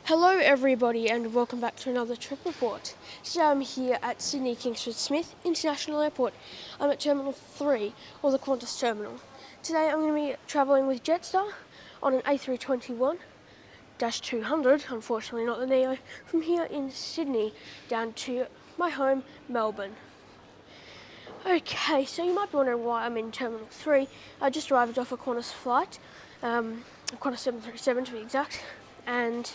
Hello everybody and welcome back to another trip report. Today I'm here at Sydney Kingsford Smith International Airport. I'm at Terminal 3, or the Qantas Terminal. Today I'm going to be travelling with Jetstar on an A321-200, unfortunately not the Neo, from here in Sydney down to my home, Melbourne. Okay, so you might be wondering why I'm in Terminal 3. I just arrived off a Qantas flight, Qantas 737 to be exact, and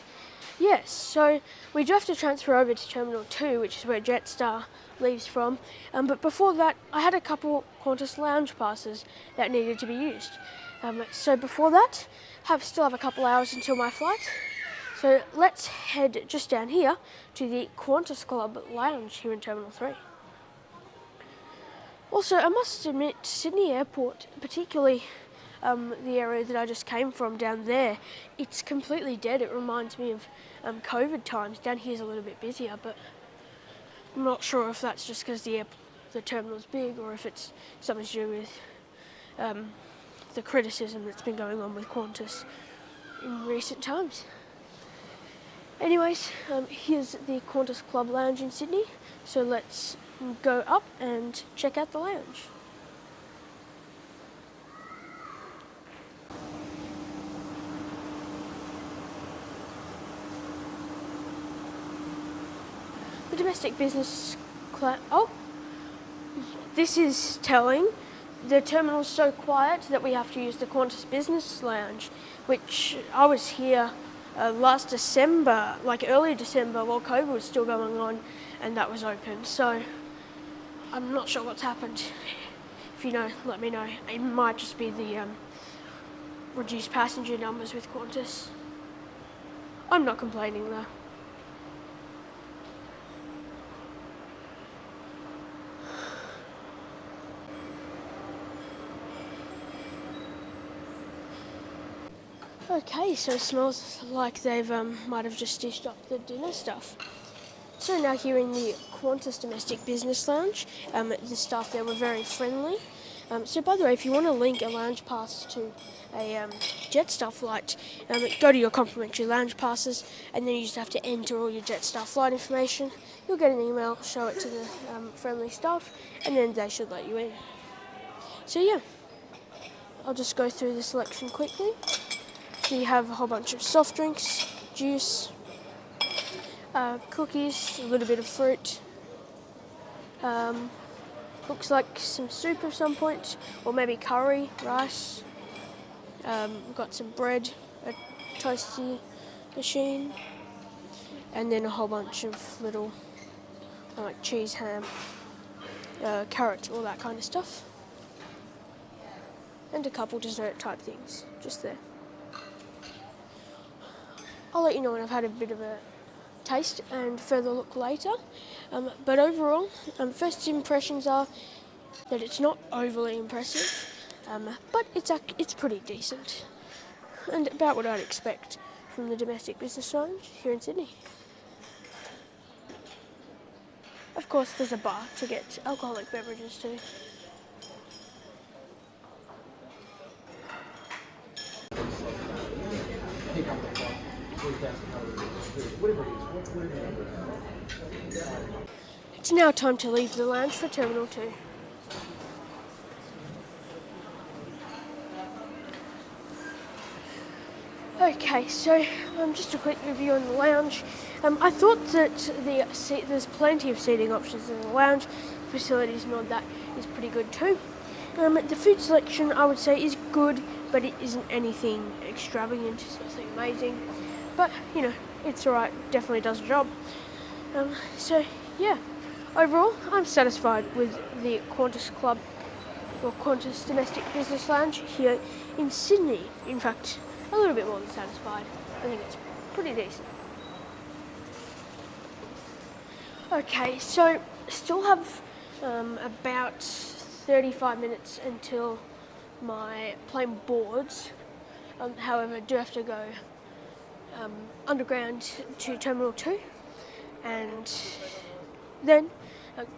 yes, so we do have to transfer over to Terminal 2, which is where Jetstar leaves from. But before that, I had a couple Qantas lounge passes that needed to be used. So before that, still have a couple hours until my flight. So let's head just down here to the Qantas Club Lounge here in Terminal 3. Also, I must admit, Sydney Airport, particularly the area that I just came from down there, it's completely dead. It reminds me of COVID times. Down here's a little bit busier, but I'm not sure if that's just because the terminal's big or if it's something to do with the criticism that's been going on with Qantas in recent times. Anyways, here's the Qantas Club Lounge in Sydney, so let's go up and check out the lounge. The domestic business class. Oh, this is telling. The terminal's so quiet that we have to use the Qantas Business Lounge, which I was here last December, like early December, while COVID was still going on, and that was open. So I'm not sure what's happened. If you know, let me know. It might just be the reduced passenger numbers with Qantas. I'm not complaining though. Okay, so it smells like they've might have just dished up the dinner stuff. So now here in the Qantas Domestic Business Lounge, the staff there were very friendly. So by the way, if you want to link a lounge pass to a Jetstar flight, go to your complimentary lounge passes, and then you just have to enter all your Jetstar flight information. You'll get an email, show it to the friendly staff, and then they should let you in. So yeah, I'll just go through the selection quickly. So you have a whole bunch of soft drinks, juice, cookies, a little bit of fruit. Looks like some soup of some point, or maybe curry, rice. We've got some bread, a toasty machine, and then a whole bunch of little like cheese, ham, carrot, all that kind of stuff. And a couple dessert type things, just there. I'll let you know when I've had a bit of a taste and further look later. But overall, first impressions are that it's not overly impressive, but it's pretty decent and about what I'd expect from the domestic business lounge here in Sydney. Of course, there's a bar to get alcoholic beverages too. It's now time to leave the lounge for Terminal 2. Okay, so just a quick review on the lounge. I thought that there's plenty of seating options in the lounge. Facilities and all that is pretty good too. The food selection, I would say, is good, but it isn't anything extravagant, it's nothing amazing. But, you know, it's alright, definitely does the job. So, yeah, overall, I'm satisfied with the Qantas Club, or Qantas Domestic Business Lounge here in Sydney. In fact, a little bit more than satisfied. I think it's pretty decent. Okay, so still have about 35 minutes until my plane boards. However, I do have to go underground to Terminal 2 and then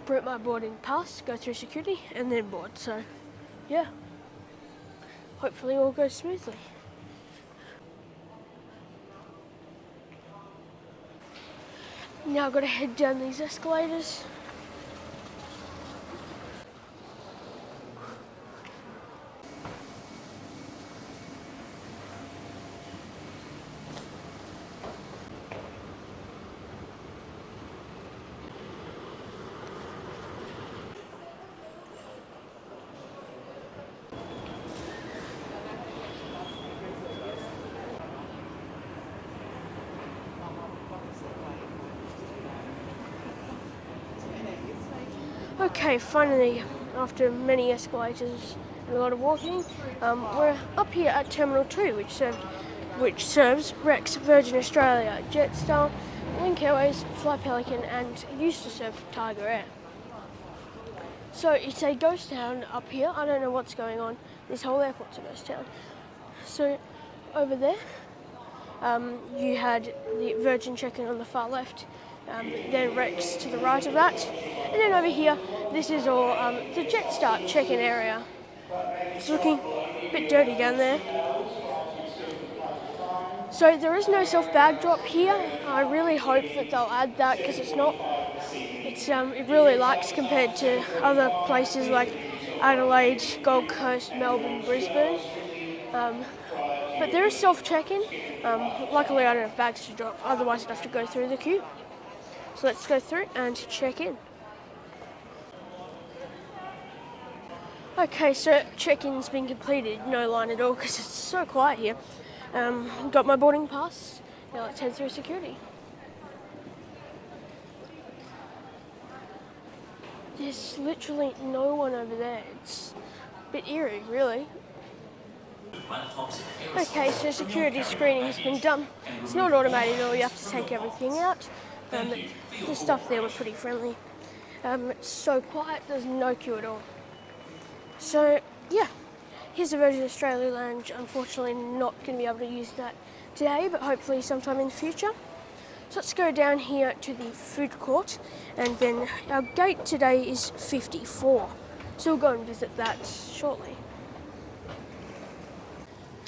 print my boarding pass, go through security and then board. So yeah, hopefully all goes smoothly. Now I've got to head down these escalators. Okay, finally, after many escalators and a lot of walking, we're up here at Terminal 2, which serves Rex, Virgin Australia, Jetstar, Link Airways, Fly Pelican, and used to serve Tiger Air. So it's a ghost town up here. I don't know what's going on. This whole airport's a ghost town. So over there, you had the Virgin check-in on the far left, then Rex to the right of that, and then over here, this is all the Jetstar check-in area. It's looking a bit dirty down there. So there is no self-bag drop here. I really hope that they'll add that because it really lacks compared to other places like Adelaide, Gold Coast, Melbourne, Brisbane. But there is self-check-in. Luckily I don't have bags to drop, otherwise I'd have to go through the queue. So let's go through and check in. Okay, so check-in's been completed, no line at all because it's so quiet here. Got my boarding pass, now let's head through security. There's literally no one over there, it's a bit eerie really. Okay, so security screening has been done. It's not automated at all, you have to take everything out. The staff there were pretty friendly. It's so quiet, there's no queue at all. So yeah, here's the Virgin Australia Lounge. Unfortunately not going to be able to use that today, but hopefully sometime in the future. So let's go down here to the food court, and then our gate today is 54. So we'll go and visit that shortly.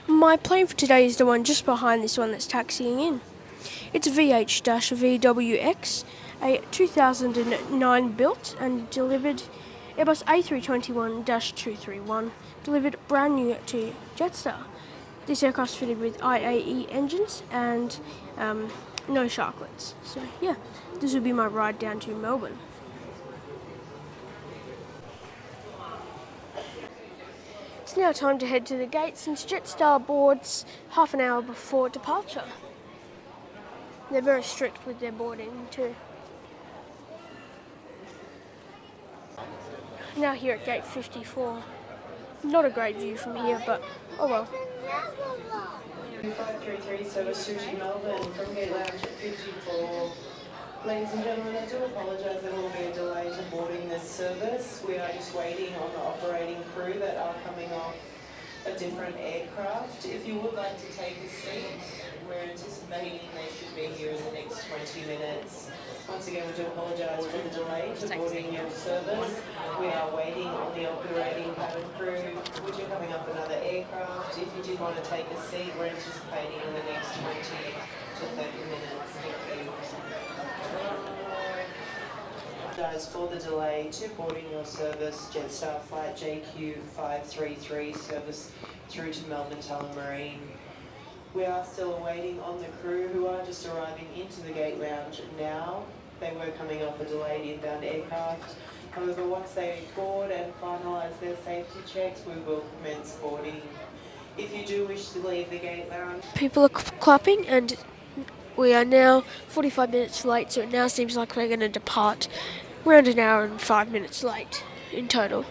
My plane for today is the one just behind this one that's taxiing in. It's a VH-VWX, a 2009 built and delivered Airbus A321-200, delivered brand new to Jetstar. This aircraft's fitted with IAE engines and no sharklets. So yeah, this will be my ride down to Melbourne. It's now time to head to the gate since Jetstar boards half an hour before departure. They're very strict with their boarding too. Now here at gate 54. Not a great view from here, but oh well. 533 service through to Melbourne from gate lounge at 54. Ladies and gentlemen, I do apologise there will be a delay to boarding this service. We are just waiting on the operating crew that are coming off a different aircraft. If you would like to take a seat, we're anticipating they should be here in the next 20 minutes. Once again, we do apologise for the delay to boarding your service. We are waiting on the operating cabin crew, which are coming off another aircraft. If you did want to take a seat, we're anticipating in the next 20 to 30 minutes. Thank you. Apologise for the delay to boarding your service. Jetstar flight JQ533 service through to Melbourne Tullamarine. We are still waiting on the crew who are just arriving into the gate lounge now. They were coming off a delayed inbound aircraft. However, once they board and finalise their safety checks, we will commence boarding. If you do wish to leave the gate lounge... People are clapping and we are now 45 minutes late, so it now seems like we're going to depart around an hour and 5 minutes late in total.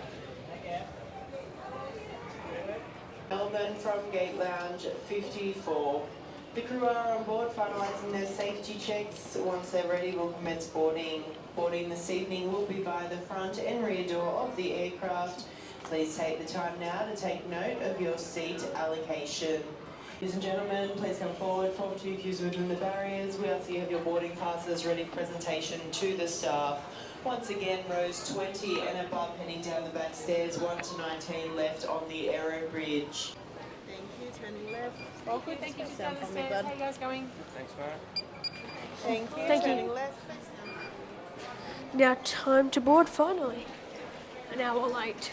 Melbourne from gate lounge 54. The crew are on board finalising their safety checks. Once they're ready, we'll commence boarding. Boarding this evening will be by the front and rear door of the aircraft. Please take the time now to take note of your seat allocation. Ladies and gentlemen, please come forward, form 2 queues within the barriers. We ask you have your boarding passes ready for presentation to the staff. Once again, rows 20 and above heading down the back stairs, 1 to 19 left on the aero bridge. Thank you, turning left. All good, thank you. Just down the stairs. How you guys going? Thanks, Farah. Thank you. Thank you. Turning left. Now time to board finally. An hour late.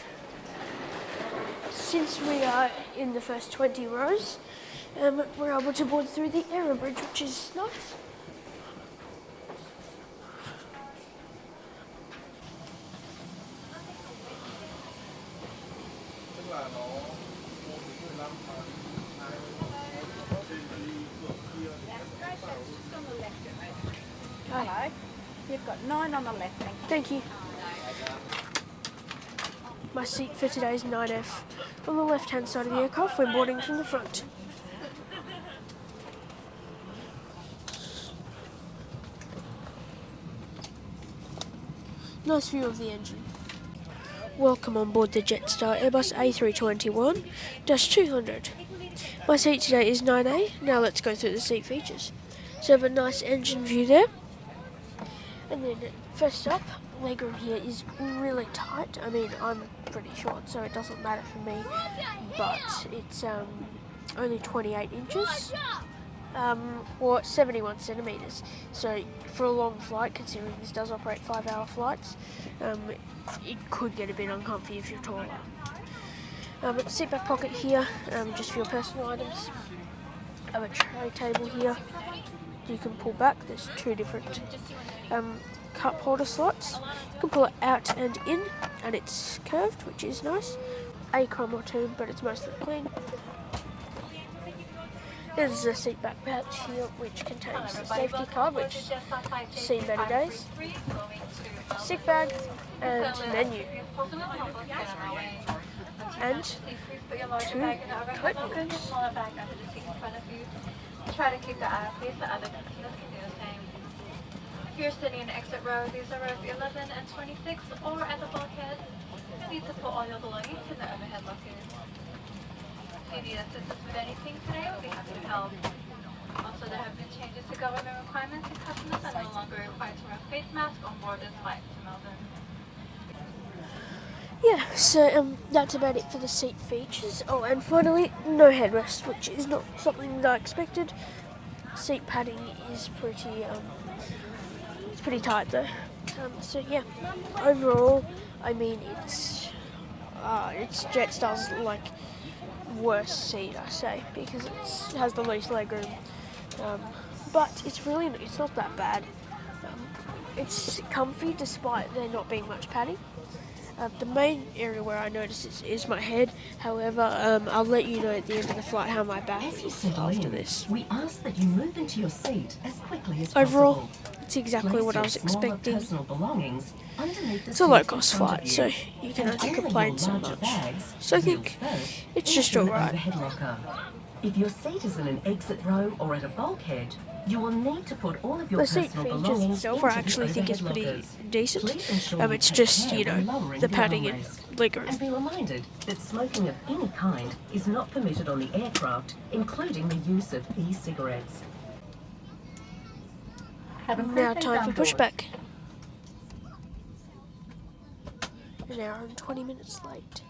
Since we are in the first 20 rows, we're able to board through the aero bridge, which is nice. Hello. You've got 9 on the left, Thank you. My seat for today is 9F, on the left-hand side of the aircraft when boarding from the front. Nice view of the engine. Welcome on board the Jetstar Airbus A321-200. My seat today is 9A. Now let's go through the seat features. So I have a nice engine view there. And then first up, legroom here is really tight. I mean, I'm pretty short, so it doesn't matter for me. But it's only 28 inches, or 71 centimetres. So for a long flight, considering this does operate 5-hour flights, it could get a bit uncomfy if you're taller. Seat back pocket here, just for your personal items. I have a tray table here. You can pull back. There's 2 different cup holder slots. You can pull it out and in, and it's curved, which is nice. A crumb or 2, but it's mostly clean. There's a seat back pouch here, which contains the safety card, which has seen better days, sick bag, and menu, and 2 coat pockets. Try to keep the eye please, the other customers can do the same. If you're sitting in exit row, these are rows 11 and 26, or at the bulkhead, you need to put all your belongings in the overhead lockers. If you need assistance with anything today, we'll be happy to help. Also, there have been changes to government requirements, and customers are no longer required to wear a face mask on board this flight to Melbourne. Yeah, so that's about it for the seat features. Oh, and finally, no headrest, which is not something that I expected. Seat padding is it's pretty tight though. So yeah, overall, I mean it's Jetstar's worst seat, I say, because it has the least legroom. But it's not that bad. It's comfy despite there not being much padding. The main area where I notice is my head. However, I'll let you know at the end of the flight how my back feels after this. We ask that you move into your seat as quickly as Overall, possible. it's exactly what I was expecting. It's a low-cost flight, so you can only complain so much. So I think it's just alright. If your seat is in an exit row or at a bulkhead, you will need to put all of your The seat personal features belongings itself, I into actually the think is overhead pretty lockers. decent. Please ensure you It's take just, care when lowering the the padding and armrest. legroom. And be reminded that smoking of any kind is not permitted on the aircraft, including the use of e-cigarettes. Now time for pushback. An hour and 20 minutes late.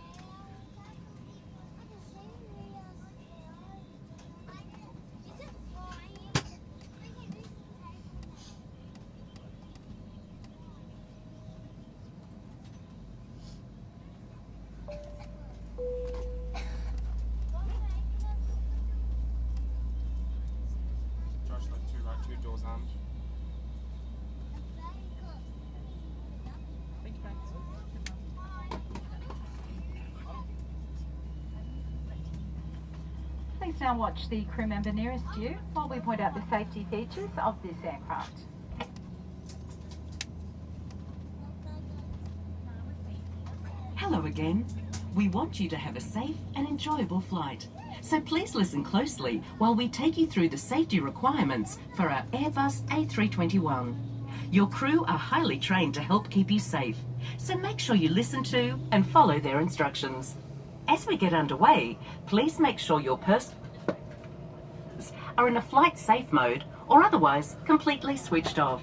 Josh, like 2 right, 2 doors armed. Please now watch the crew member nearest you while we point out the safety features of this aircraft. Hello again. We want you to have a safe and enjoyable flight. So please listen closely while we take you through the safety requirements for our Airbus A321. Your crew are highly trained to help keep you safe, so make sure you listen to and follow their instructions. As we get underway, please make sure your purses are in a flight safe mode or otherwise completely switched off.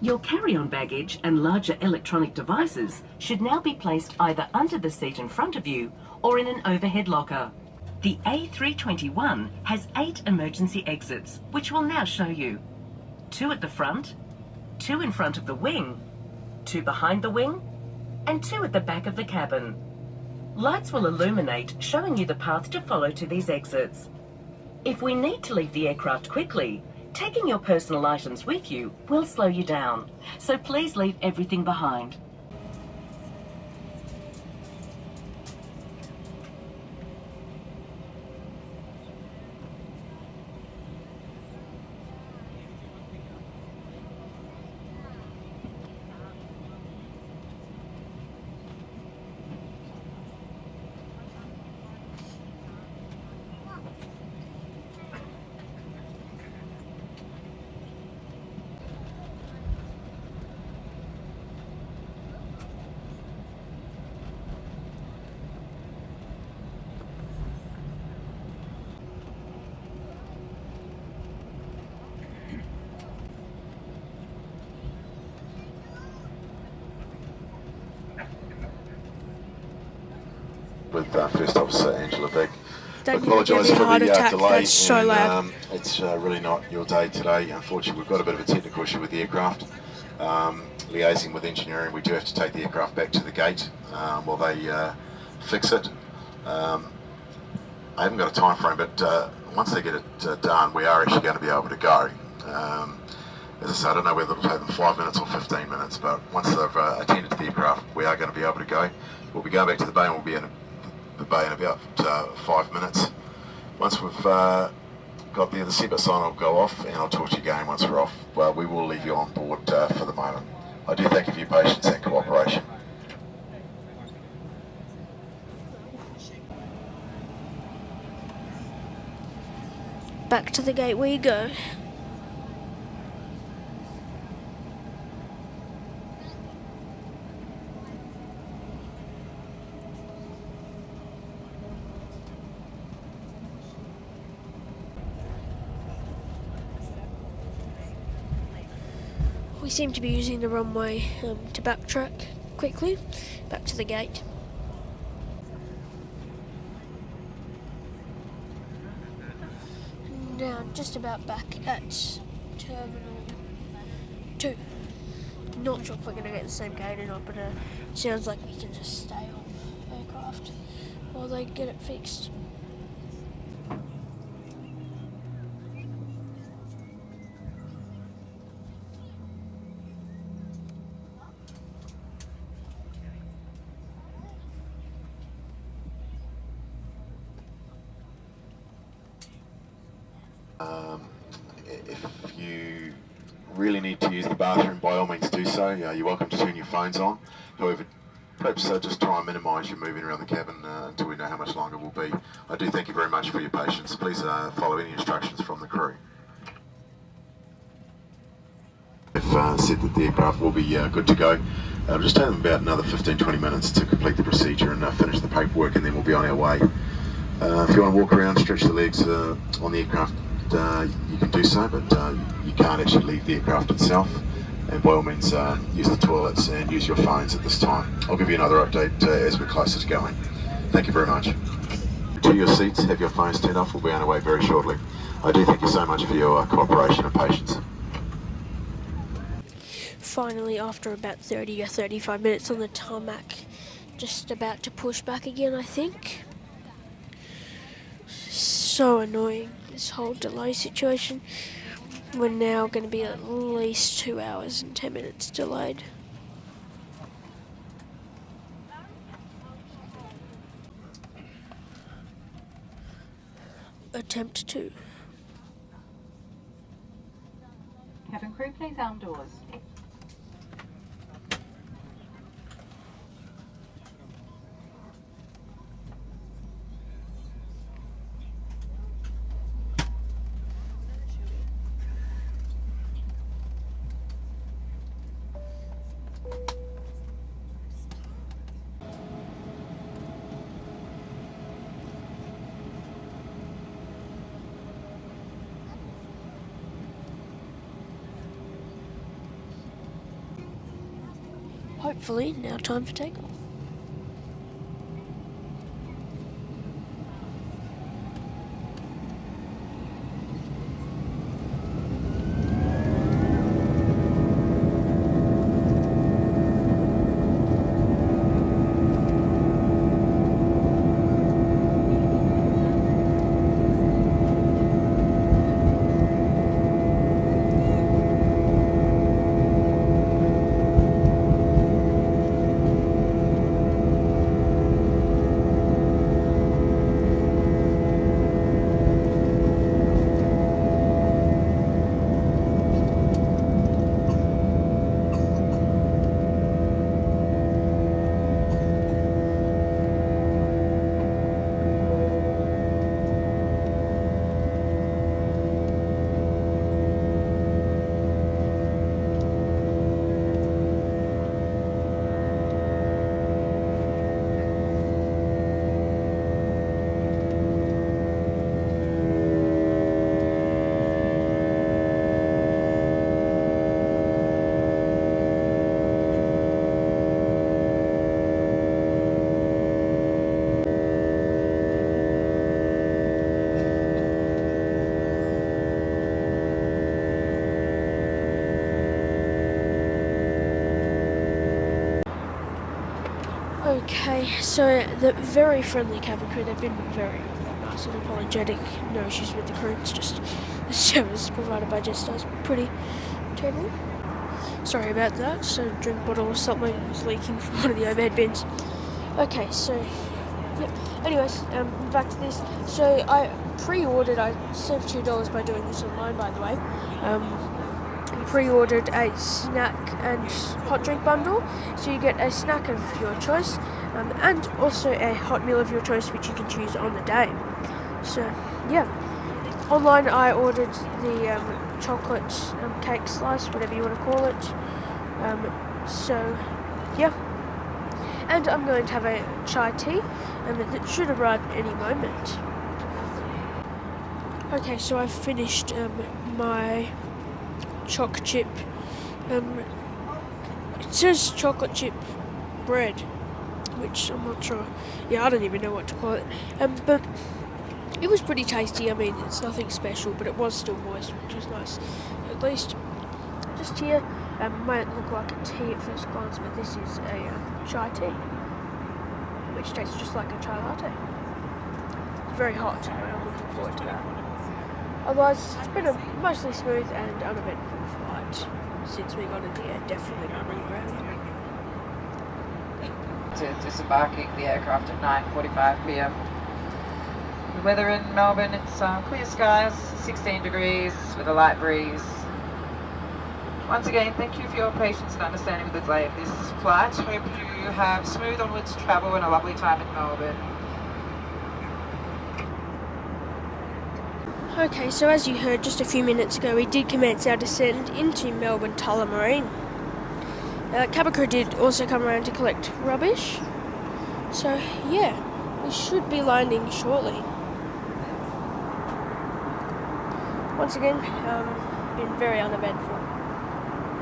Your carry-on baggage and larger electronic devices should now be placed either under the seat in front of you or in an overhead locker. The A321 has 8 emergency exits, which we'll now show you. 2 at the front, 2 in front of the wing, 2 behind the wing, and 2 at the back of the cabin. Lights will illuminate, showing you the path to follow to these exits. If we need to leave the aircraft quickly, taking your personal items with you will slow you down, so please leave everything behind. With First Officer Angela Beck. Don't Apologise give me a for heart the attack, delay. that's so and, loud. it's really not your day today. Unfortunately, we've got a bit of a technical issue with the aircraft. Liaising with engineering, we do have to take the aircraft back to the gate while they fix it. I haven't got a time frame, but once they get it done, we are actually going to be able to go. As I say, I don't know whether it'll take them 5 minutes or 15 minutes, but once they've attended to the aircraft, we are going to be able to go. We'll be going back to the bay and we'll be in the bay in about 5 minutes. Once we've got there, the seatbelt sign will go off, and I'll talk to you again once we're off. Well, we will leave you on board for the moment. I do thank you for your patience and cooperation. Back to the gate we go. We seem to be using the runway to backtrack quickly back to the gate. Now just about back at Terminal 2. Not sure if we're going to get the same gate or not, but it sounds like we can just stay off aircraft while they get it fixed. If you really need to use the bathroom, by all means do so. You're welcome to turn your phones on. However, perhaps just try and minimise your moving around the cabin until we know how much longer we'll be. I do thank you very much for your patience. Please follow any instructions from the crew. They've said that the aircraft will be good to go. Just take them about another 15-20 minutes to complete the procedure and finish the paperwork, and then we'll be on our way. If you want to walk around, stretch the legs on the aircraft, you can do so, but you can't actually leave the aircraft itself. And by all means, use the toilets and use your phones at this time. I'll give you another update as we're closer to going. Thank you very much. To your seats, have your phones turned off. We'll be on our way very shortly. I do thank you so much for your cooperation and patience. Finally, after about 30 or 35 minutes on the tarmac, just about to push back again, I think. So annoying, this whole delay situation. We're now going to be at least 2 hours and 10 minutes delayed. Attempt 2. Cabin crew, please arm doors. Hopefully, now time for takeoff. Okay, so the very friendly cabin crew, they've been very nice and apologetic. No issues with the crew, it's just the service provided by Jetstar is pretty terrible. Sorry about that. So a drink bottle or something was leaking from one of the overhead bins. Okay, so yep. Anyways, back to this. So I pre-ordered. I saved $2 by doing this online, by the way. Pre-ordered a snack and hot drink bundle, so you get a snack of your choice, and also a hot meal of your choice, which you can choose on the day. So yeah. Online I ordered the chocolate cake slice, whatever you want to call it. So, yeah. And I'm going to have a chai tea, that should arrive any moment. Okay, so I've finished my choc chip. It says chocolate chip bread, which I'm not sure. Yeah, I don't even know what to call it. But it was pretty tasty. I mean, it's nothing special, but it was still moist, which was nice. At least, just here, might look like a tea at first glance, but this is a chai tea, which tastes just like a chai latte. It's very hot, and I'm looking forward to that. Otherwise, it's been a mostly smooth and uneventful flight since we got in the air. Definitely not really ground. Disembarking the aircraft at 9:45 p.m. The weather in Melbourne, it's clear skies, 16 degrees with a light breeze. Once again, thank you for your patience and understanding with the delay of this flight. Hope you have smooth onwards travel and a lovely time in Melbourne. Okay, so as you heard just a few minutes ago, we did commence our descent into Melbourne Tullamarine. Cabin crew did also come around to collect rubbish. So yeah, we should be landing shortly. Once again, been very uneventful,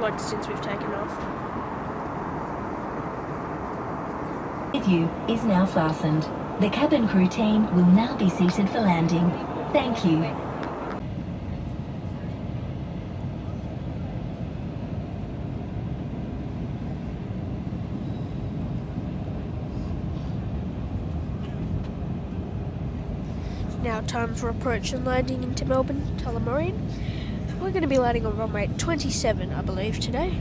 like since we've taken off. With you is now fastened. The cabin crew team will now be seated for landing. Thank you. Now time for approach and landing into Melbourne Tullamarine. We're going to be landing on runway 27, I believe, today.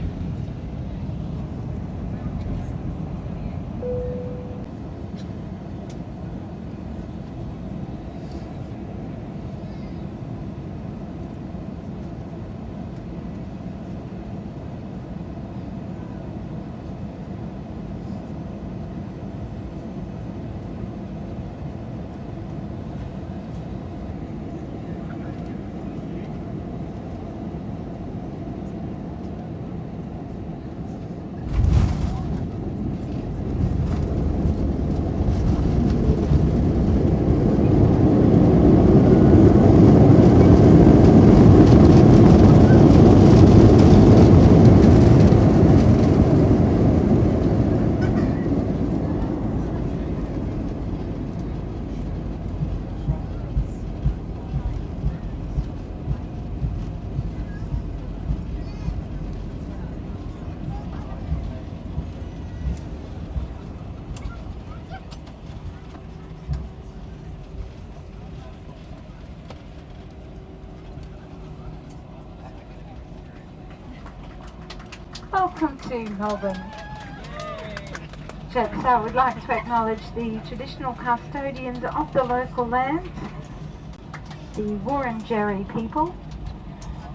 Welcome to Melbourne. Jetstar would like to acknowledge the traditional custodians of the local land, the Wurundjeri people,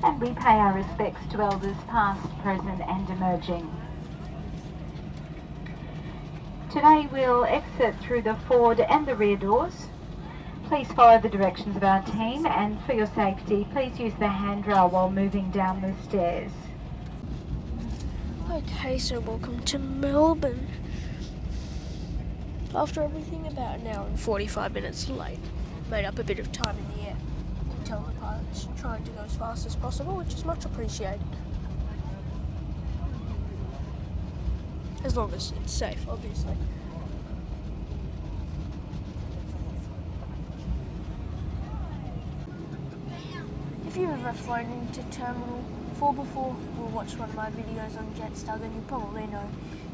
and we pay our respects to elders past, present and emerging. Today we'll exit through the forward and the rear doors. Please follow the directions of our team, and for your safety, please use the handrail while moving down the stairs. Okay, so welcome to Melbourne. After everything, about an hour and 45 minutes late. Made up a bit of time in the air. You can tell the pilots trying to go as fast as possible, which is much appreciated. As long as it's safe, obviously. If you've ever flown into Terminal 4 before, or watched one of my videos on Jetstar, then you probably know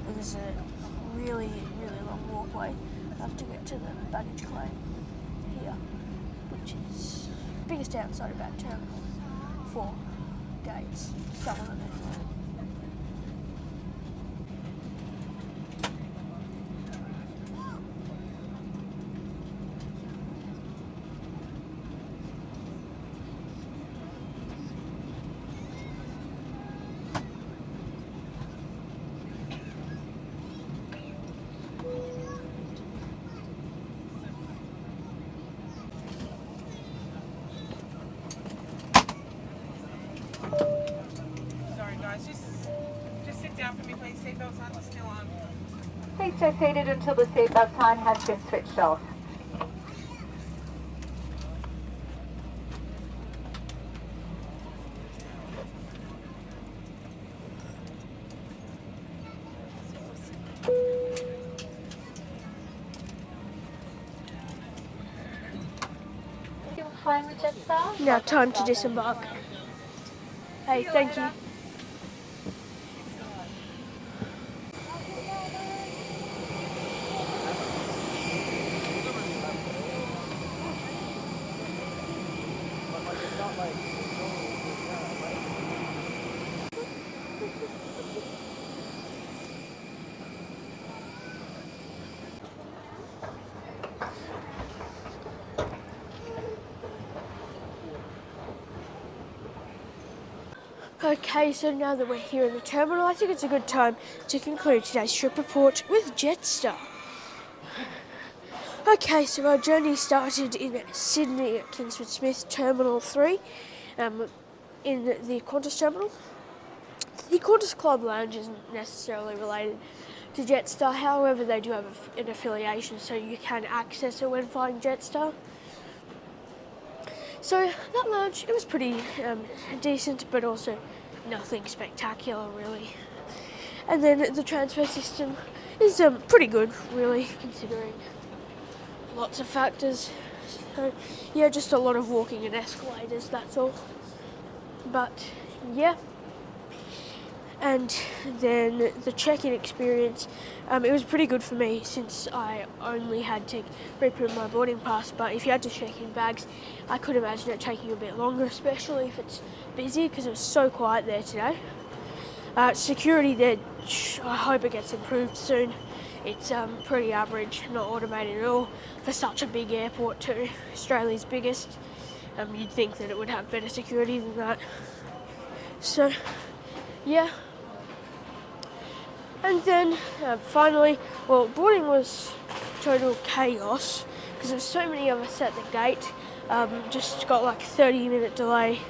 that there's a really long walkway to get to the baggage claim here, which is biggest outside about Terminal 4 gates, some of them anyway. Sorry guys, just sit down for me please, seatbelts aren't still on. Please stay seated until the seatbelt sign has been switched off. You're flying with Jetstar? Now time to disembark. Hey, thank you. Okay, so now that we're here in the terminal, I think it's a good time to conclude today's trip report with Jetstar. Okay, so our journey started in Sydney at Kingsford Smith Terminal 3 in the Qantas terminal. The Qantas Club Lounge isn't necessarily related to Jetstar, however they do have an affiliation so you can access it when flying Jetstar. So that lounge, it was pretty decent, but also nothing spectacular really. And then the transfer system is pretty good really, considering lots of factors. So yeah, just a lot of walking and escalators, that's all. But yeah. And then the check-in experience, it was pretty good for me since I only had to reprint my boarding pass, but if you had to check in bags, I could imagine it taking a bit longer, especially if it's busy, because it was so quiet there today. Security there, I hope it gets improved soon. It's pretty average, not automated at all, for such a big airport too, Australia's biggest. You'd think that it would have better security than that. So, yeah. And then finally, well, boarding was total chaos because there was so many of us at the gate. Just got like a 30-minute delay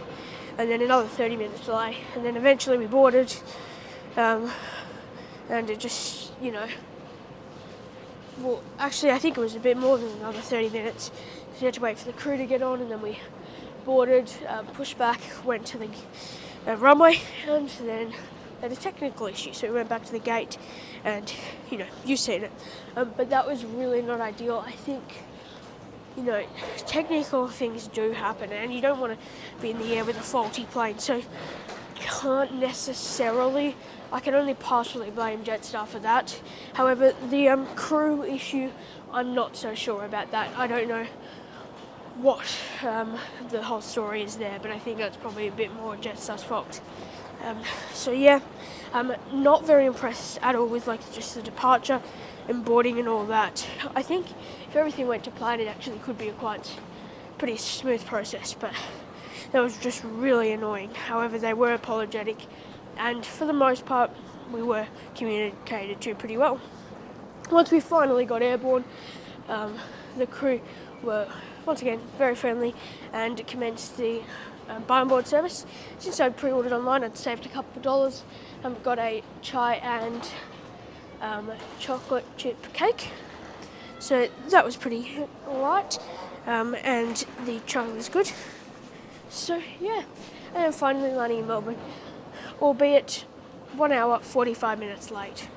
and then another 30-minute delay, and then eventually we boarded, and it just, you know, well, actually I think it was a bit more than another 30 minutes because we had to wait for the crew to get on, and then we boarded, pushed back, went to the runway, and then had a technical issue, so we went back to the gate, and you know, you've seen it, but that was really not ideal. I think, you know, technical things do happen, and you don't want to be in the air with a faulty plane, so can't necessarily, I can only partially blame Jetstar for that. However, the crew issue, I'm not so sure about that. I don't know what the whole story is there, but I think that's probably a bit more Jetstar's fault. So yeah, I'm not very impressed at all with like just the departure and boarding and all that. I think if everything went to plan, it actually could be a quite pretty smooth process, but that was just really annoying. However, they were apologetic, and for the most part, we were communicated to pretty well. Once we finally got airborne, the crew were once again very friendly and commenced the buy on board service. Since I'd pre-ordered online, I'd saved a couple of dollars and got a chai and chocolate chip cake. So that was pretty alright, and the chai was good. So yeah, and then finally landing in Melbourne, albeit 1 hour 45 minutes late.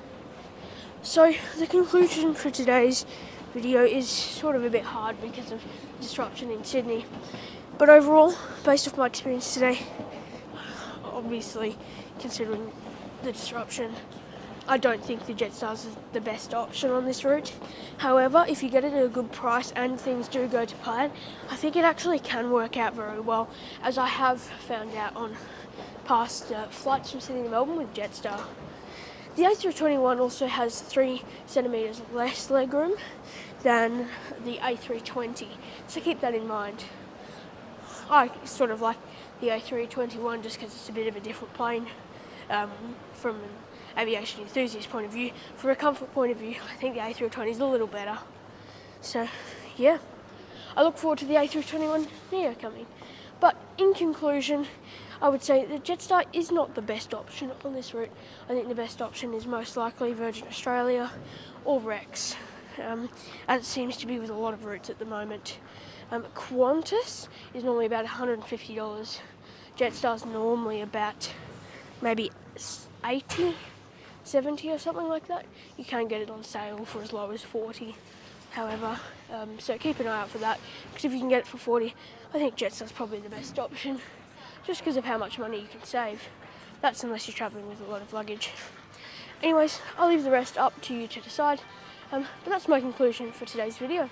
So the conclusion for today's video is sort of a bit hard because of disruption in Sydney. But overall, based off my experience today, obviously considering the disruption, I don't think the Jetstar's is the best option on this route. However, if you get it at a good price and things do go to plan, I think it actually can work out very well, as I have found out on past flights from Sydney to Melbourne with Jetstar. The A321 also has 3 centimetres less legroom than the A320, so keep that in mind. I sort of like the A321 just because it's a bit of a different plane from an aviation enthusiast point of view. From a comfort point of view, I think the A320 is a little better. So, yeah, I look forward to the A321neo coming. But in conclusion, I would say that Jetstar is not the best option on this route. I think the best option is most likely Virgin Australia or Rex, as it seems to be with a lot of routes at the moment. Qantas is normally about $150. Jetstar's normally about maybe 80, 70 or something like that. You can get it on sale for as low as 40. However, so keep an eye out for that, because if you can get it for 40, I think Jetstar's probably the best option, just because of how much money you can save. That's unless you're travelling with a lot of luggage. Anyways, I'll leave the rest up to you to decide, but that's my conclusion for today's video.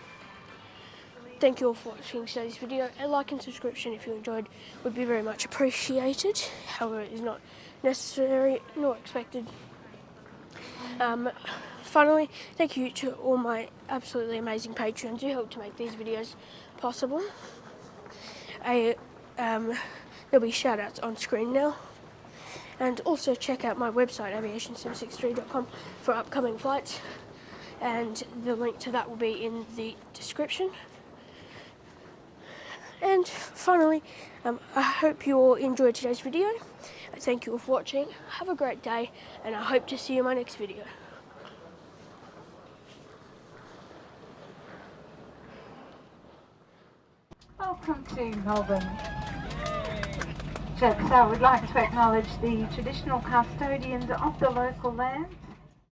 Thank you all for watching today's video. A like and subscription if you enjoyed would be very much appreciated. However, it is not necessary nor expected. Finally, thank you to all my absolutely amazing patrons who help to make these videos possible. There'll be shout outs on screen now. And also check out my website, aviationsim63.com, for upcoming flights. And the link to that will be in the description. And finally, I hope you all enjoyed today's video. Thank you all for watching. Have a great day, and I hope to see you in my next video. Welcome to Melbourne. Jetstar would like to acknowledge the traditional custodians of the local lands